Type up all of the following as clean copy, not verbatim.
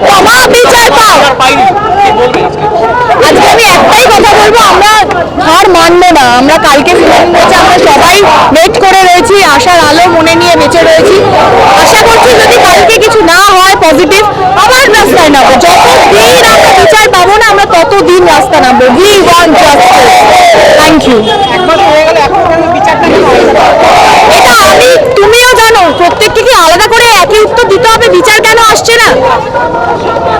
ক্ষমা বিচার পাও। আজকে আমি একটাই কথা বলবো, আমরা হার মানবো না। আমরা কালকে ফিল্ম হচ্ছে, আমরা সবাই ওয়েট করে রয়েছি, আশার আলো মনে নিয়ে বেঁচে রয়েছি। আশা করছি যদি কালকে কিছু না হয় পজিটিভ, আবার রাস্তায় নামবো। যতদিন আমরা বিচার পাবো না, আমরা ততদিন রাস্তা নামবো। We want justice. Thank you. এটা আমি, তুমিও জানো, প্রত্যেককে কি আলাদা করে একই উত্তর দিতে হবে? বিচার কেন আসছে না,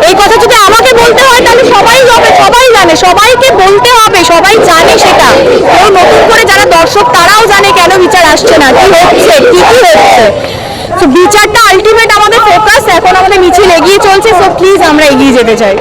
এই কথা যদি আমাকে বলতে হয় তাহলে সবাই হবে, সবাই জানে, সবাইকে বলতে হবে, সবাই জানে সেটা। কেউ নতুন করে যারা দর্শক তারাও জানে কেন বিচার আসছে না, কি হচ্ছে, কি হচ্ছে। তো বিচারটা আলটিমেট আমাদের ফোকাস। এখন আমাদের মিছিল এগিয়ে চলছে, সো প্লিজ আমরা এগিয়ে যেতে চাই।